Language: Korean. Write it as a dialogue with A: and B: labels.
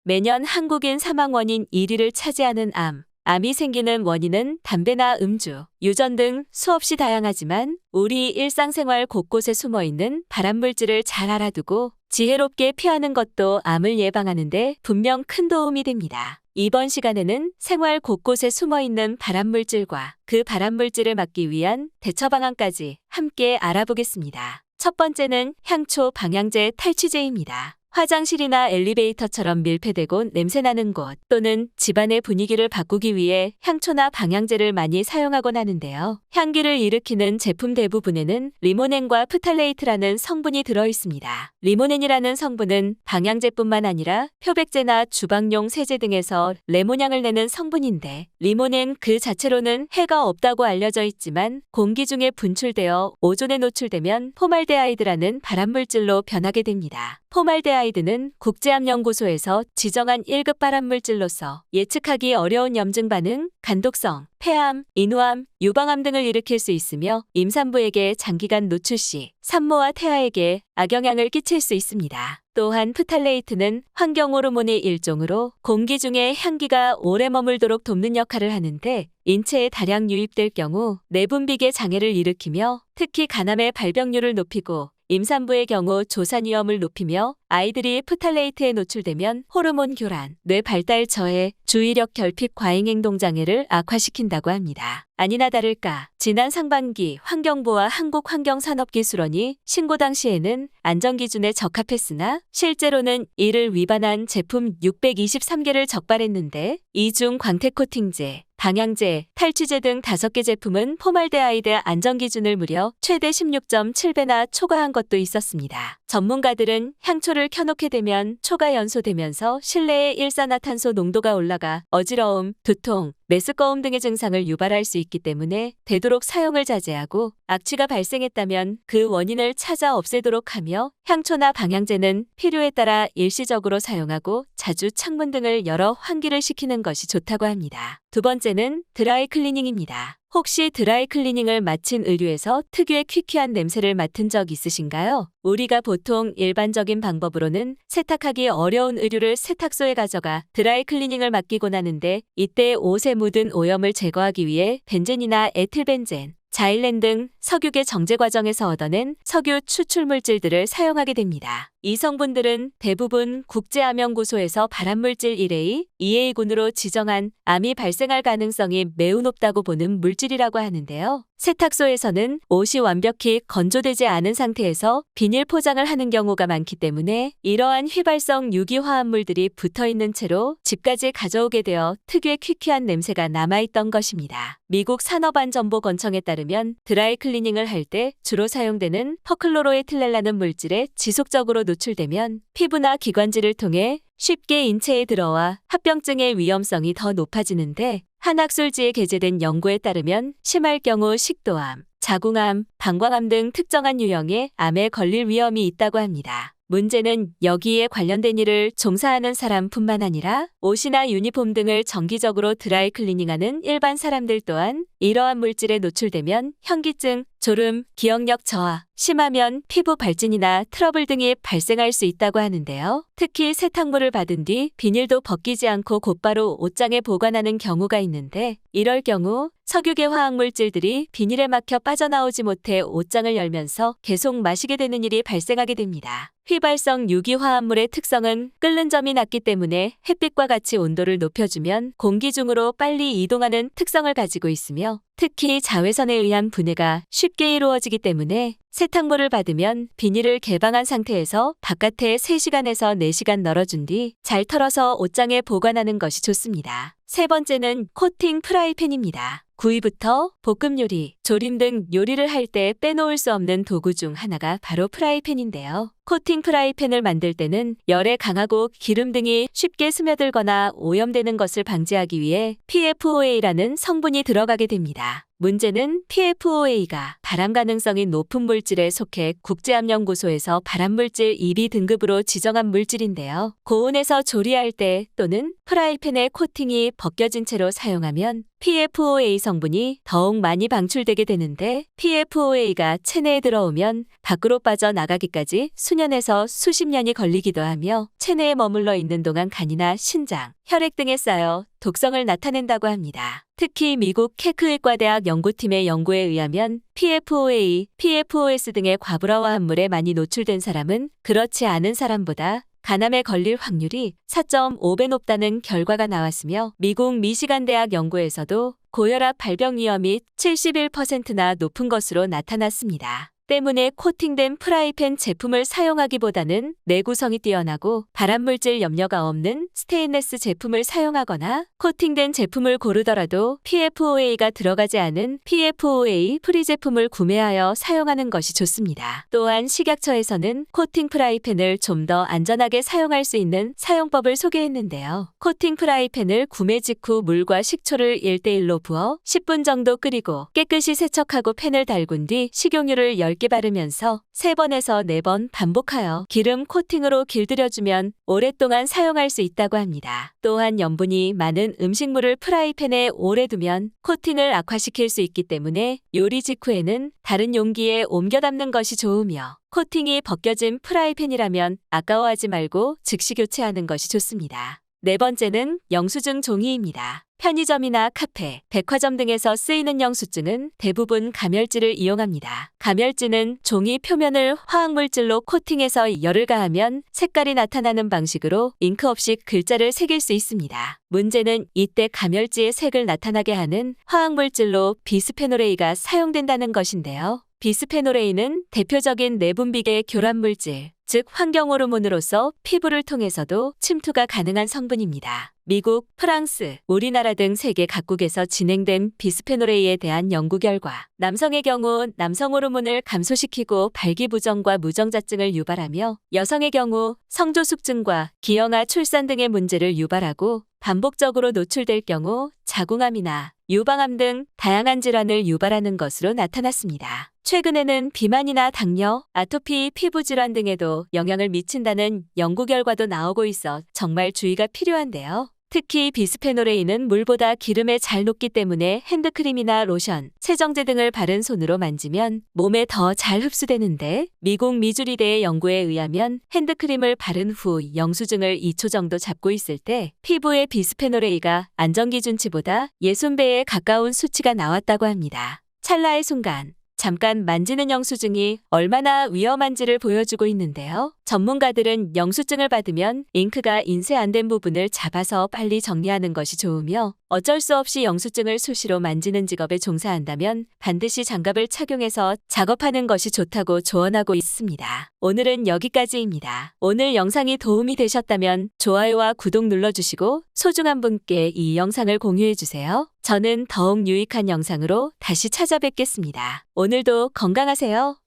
A: 매년 한국인 사망 원인 1위를 차지하는 암. 암이 생기는 원인은 담배나 음주, 유전 등 수없이 다양하지만 우리 일상생활 곳곳에 숨어있는 발암물질을 잘 알아두고 지혜롭게 피하는 것도 암을 예방하는 데 분명 큰 도움이 됩니다. 이번 시간에는 생활 곳곳에 숨어있는 발암물질과 그 발암물질을 막기 위한 대처 방안까지 함께 알아보겠습니다. 첫 번째는 향초 방향제 탈취제입니다. 화장실이나 엘리베이터처럼 밀폐되고 냄새나는 곳 또는 집안의 분위기를 바꾸기 위해 향초나 방향제를 많이 사용하곤 하는데요. 향기를 일으키는 제품 대부분에는 리모넨과 프탈레이트라는 성분이 들어있습니다. 리모넨이라는 성분은 방향제뿐만 아니라 표백제나 주방용 세제 등에서 레몬향을 내는 성분인데 리모넨 그 자체로는 해가 없다고 알려져 있지만 공기 중에 분출되어 오존에 노출되면 포말데하이드라는 발암물질로 변하게 됩니다. 포말데하이드는 국제암연구소에서 지정한 1급 발암물질로서 예측하기 어려운 염증 반응, 간독성, 폐암, 인후암, 유방암 등을 일으킬 수 있으며 임산부에게 장기간 노출 시 산모와 태아에게 악영향을 끼칠 수 있습니다. 또한 프탈레이트는 환경호르몬의 일종으로 공기 중에 향기가 오래 머물도록 돕는 역할을 하는데 인체에 다량 유입될 경우 내분비계 장애를 일으키며 특히 간암의 발병률을 높이고 임산부의 경우 조산 위험을 높이며 아이들이 프탈레이트에 노출되면 호르몬 교란, 뇌 발달 저해, 주의력 결핍 과잉행동 장애를 악화시킨다고 합니다. 아니나 다를까 지난 상반기 환경부와 한국환경산업기술원이 신고 당시에는 안전기준에 적합했으나 실제로는 이를 위반한 제품 623개를 적발했는데 이 중 광택코팅제, 방향제, 탈취제 등 5개 제품은 포말데하이드 안전기준을 무려 최대 16.7배나 초과한 것도 있었습니다. 전문가들은 향초를 켜놓게 되면 초가 연소되면서 실내의 일산화탄소 농도가 올라가 어지러움, 두통, 메스꺼움 등의 증상을 유발할 수 있기 때문에 되도록 사용을 자제하고 악취가 발생했다면 그 원인을 찾아 없애도록 하며 향초나 방향제는 필요에 따라 일시적으로 사용하고 자주 창문 등을 열어 환기를 시키는 것이 좋다고 합니다. 두 번째는 드라이 클리닝입니다. 혹시 드라이 클리닝을 마친 의류에서 특유의 퀴퀴한 냄새를 맡은 적 있으신가요? 우리가 보통 일반적인 방법으로는 세탁하기 어려운 의류를 세탁소에 가져가 드라이 클리닝을 맡기곤 하는데 이때 옷에 묻은 오염을 제거하기 위해 벤젠이나 에틸벤젠, 자일렌 등 석유계 정제 과정에서 얻어낸 석유 추출 물질들을 사용하게 됩니다. 이 성분들은 대부분 국제암연구소에서 발암물질 1A, 2A군으로 지정한 암이 발생할 가능성이 매우 높다고 보는 물질이라고 하는데요. 세탁소에서는 옷이 완벽히 건조되지 않은 상태에서 비닐 포장을 하는 경우가 많기 때문에 이러한 휘발성 유기화합물들이 붙어있는 채로 집까지 가져오게 되어 특유의 퀴퀴한 냄새가 남아있던 것입니다. 미국 산업안전보건청에 따르면 드라이 클리닝을 할 때 주로 사용되는 퍼클로로에틸렌이라는 물질에 지속적으로 노출되면 피부나 기관지를 통해 쉽게 인체에 들어와 합병증의 위험성이 더 높아지는데 한 학술지에 게재된 연구에 따르면 심할 경우 식도암, 자궁암, 방광암 등 특정한 유형의 암에 걸릴 위험이 있다고 합니다. 문제는 여기에 관련된 일을 종사하는 사람뿐만 아니라 옷이나 유니폼 등을 정기적으로 드라이 클리닝하는 일반 사람들 또한 이러한 물질에 노출되면 현기증, 졸음, 기억력 저하, 심하면 피부 발진이나 트러블 등이 발생할 수 있다고 하는데요. 특히 세탁물을 받은 뒤 비닐도 벗기지 않고 곧바로 옷장에 보관하는 경우가 있는데 이럴 경우 석유계 화학물질들이 비닐에 막혀 빠져나오지 못해 옷장을 열면서 계속 마시게 되는 일이 발생하게 됩니다. 휘발성 유기화합물의 특성은 끓는 점이 낮기 때문에 햇빛과 같이 온도를 높여주면 공기 중으로 빨리 이동하는 특성을 가지고 있으며 특히 자외선에 의한 분해가 쉽게 이루어지기 때문에 세탁물을 받으면 비닐을 개방한 상태에서 바깥에 3시간에서 4시간 널어준 뒤 잘 털어서 옷장에 보관하는 것이 좋습니다. 세 번째는 코팅 프라이팬입니다. 구이부터 볶음 요리, 조림 등 요리를 할 때 빼놓을 수 없는 도구 중 하나가 바로 프라이팬인데요. 코팅 프라이팬을 만들 때는 열에 강하고 기름 등이 쉽게 스며들거나 오염되는 것을 방지하기 위해 PFOA라는 성분이 들어가게 됩니다. 문제는 PFOA가 발암 가능성이 높은 물질에 속해 국제암연구소에서 발암물질 2B 등급으로 지정한 물질인데요. 고온에서 조리할 때 또는 프라이팬의 코팅이 벗겨진 채로 사용하면 PFOA 성분이 더욱 많이 방출되게 되는데 PFOA가 체내에 들어오면 밖으로 빠져나가기까지 수년에서 수십 년이 걸리기도 하며 체내에 머물러 있는 동안 간이나 신장, 혈액 등에 쌓여 독성을 나타낸다고 합니다. 특히 미국 케크의과대학 연구팀의 연구에 의하면 PFOA, PFOS 등의 과부라와 함물에 많이 노출된 사람은 그렇지 않은 사람보다 간암에 걸릴 확률이 4.5배 높다는 결과가 나왔으며 미국 미시간 대학 연구에서도 고혈압 발병 위험이 71%나 높은 것으로 나타났습니다. 때문에 코팅된 프라이팬 제품을 사용하기보다는 내구성이 뛰어나고 발암물질 염려가 없는 스테인레스 제품을 사용하거나 코팅된 제품을 고르더라도 PFOA가 들어가지 않은 PFOA 프리 제품을 구매하여 사용하는 것이 좋습니다. 또한 식약처에서는 코팅 프라이팬을 좀 더 안전하게 사용할 수 있는 사용법을 소개했는데요. 코팅 프라이팬을 구매 직후 물과 식초를 1:1로 부어 10분 정도 끓이고 깨끗이 세척하고 팬을 달군 뒤 식용유를 10개 바르면서 3번에서 4번 반복하여 기름 코팅으로 길들여주면 오랫동안 사용할 수 있다고 합니다. 또한 염분이 많은 음식물을 프라이팬에 오래 두면 코팅을 악화시킬 수 있기 때문에 요리 직후에는 다른 용기에 옮겨 담는 것이 좋으며 코팅이 벗겨진 프라이팬이라면 아까워하지 말고 즉시 교체하는 것이 좋습니다. 네 번째는 영수증 종이입니다. 편의점이나 카페, 백화점 등에서 쓰이는 영수증은 대부분 가멸지를 이용합니다. 가멸지는 종이 표면을 화학물질로 코팅해서 열을 가하면 색깔이 나타나는 방식으로 잉크 없이 글자를 새길 수 있습니다. 문제는 이때 가멸지의 색을 나타나게 하는 화학물질로 비스페놀A가 사용된다는 것인데요. 비스페놀A는 대표적인 내분비계 교란물질, 즉 환경호르몬으로서 피부를 통해서도 침투가 가능한 성분입니다. 미국, 프랑스, 우리나라 등 세계 각국에서 진행된 비스페놀A에 대한 연구 결과 남성의 경우 남성 호르몬을 감소시키고 발기부전과 무정자증을 유발하며 여성의 경우 성조숙증과 기형아 출산 등의 문제를 유발하고 반복적으로 노출될 경우 자궁암이나 유방암 등 다양한 질환을 유발하는 것으로 나타났습니다. 최근에는 비만이나 당뇨, 아토피, 피부질환 등에도 영향을 미친다는 연구 결과도 나오고 있어 정말 주의가 필요한데요. 특히 비스페놀A는 물보다 기름에 잘 녹기 때문에 핸드크림이나 로션, 세정제 등을 바른 손으로 만지면 몸에 더 잘 흡수되는데 미국 미주리대의 연구에 의하면 핸드크림을 바른 후 영수증을 2초 정도 잡고 있을 때 피부의 비스페놀A가 안전기준치보다 60배에 가까운 수치가 나왔다고 합니다. 찰나의 순간 잠깐 만지는 영수증이 얼마나 위험한지를 보여주고 있는데요. 전문가들은 영수증을 받으면 잉크가 인쇄 안 된 부분을 잡아서 빨리 정리하는 것이 좋으며 어쩔 수 없이 영수증을 수시로 만지는 직업에 종사한다면 반드시 장갑을 착용해서 작업하는 것이 좋다고 조언하고 있습니다. 오늘은 여기까지입니다. 오늘 영상이 도움이 되셨다면 좋아요와 구독 눌러주시고 소중한 분께 이 영상을 공유해주세요. 저는 더욱 유익한 영상으로 다시 찾아뵙겠습니다. 오늘도 건강하세요.